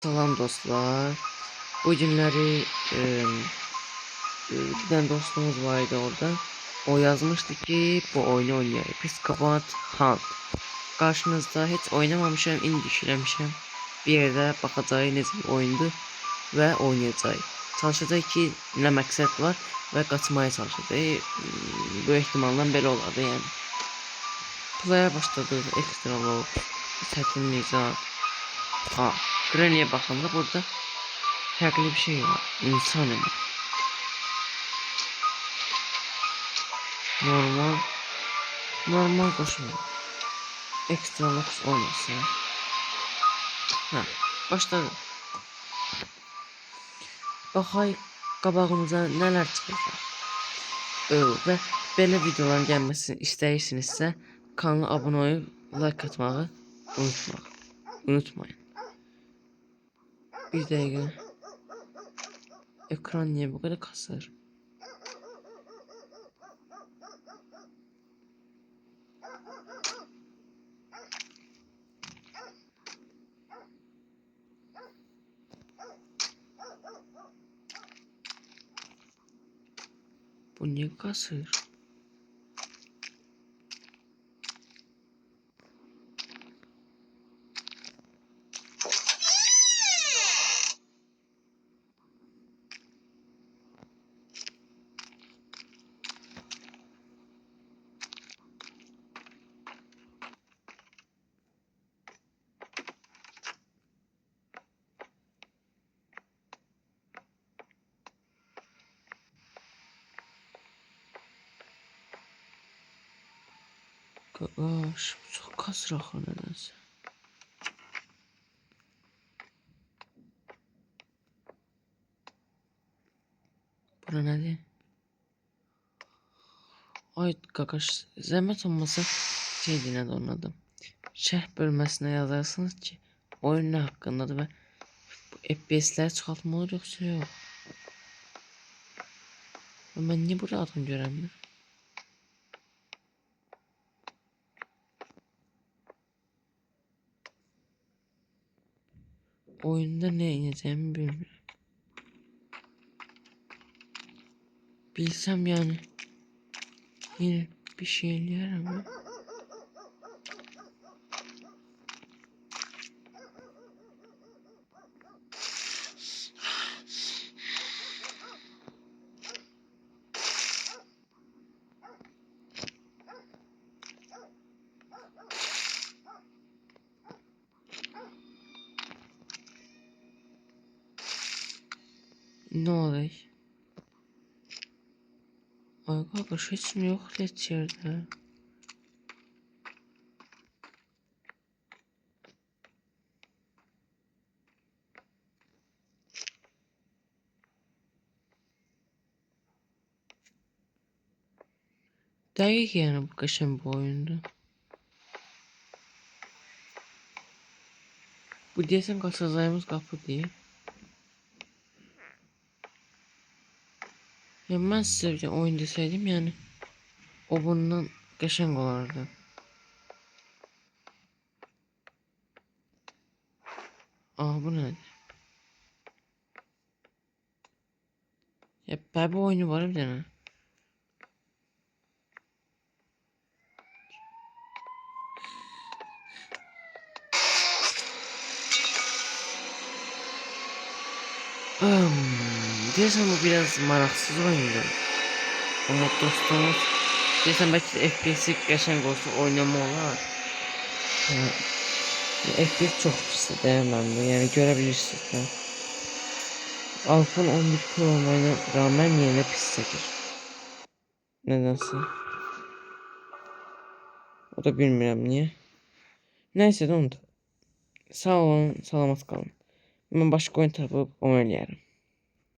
Salam dostlar. Bu günləri bir tane dostumuz vardı orada. O yazmıştı ki bu oyunu oynayalım. Psikopat Hunt. Karşınızda hiç oynamamışım, indi işlemişim. Bir yerde bakacağız necə bir oyundur ve oynayacağız. Çalışacak ki ne məqsəd var ve kaçmaya çalışacağız. Bu ihtimalla belə olardı yani. Play'a başladı. Ekstra load. Çətinlik zat. Granny'e bakımda burada farklı bir şey var. İnsan ama. Normal koşmuyor. Ekstra lux olmasa. Başladı. Baxay qabağımıza nələr çıxacaq. Və belə videoların gəlməsini istəyirsinizsə kanala abunə olub like atmağı unutmayın. Bir dəqiqə. Ekran niye bu kadar kasır? Bu niye kasır? Gosh, çok kasır axı nədənsə. Bura nədir? Ay qaqaş, zəhmət olmasa şey deyən onun adı. Şərh bölməsinə yazarsınız ki, oyun nə haqqındadır və FPS-ləri çoxaltmaq olur yoxsa yox. Mən niyə burada adam görəmir? Oyunda ne ineceğimi bilmiyorum. Bilsem yani yine bir şey yer ama. Ne oluyor? Ay kardeş hiç mi yok hiç yerde? Değil yani bu kaşın bu oyunda. Bu diyesen kaçacağımız kapı diye. Ya ben size bir oyun deseydim yani o bundan qəşəng olardı. Bu nədir? Ya bu oyunu var bir dənə. Deyəsən bu biraz maraqsız oyundur. Umut dostumuz. Deyəsən bəlkə FPS-i qəşəng olsa oynama olar. FPS çox pisdir deyəməndə, yəni görə bilirsiniz də. iPhone 11 Pro olmayına rağmen yenə pis çəkir. Nədənsə. O da bilmirəm niyə. Nəysə də onu da. Sağ olun, salamat qalın. Mən başqa oyun tapıb onu eləyərəm.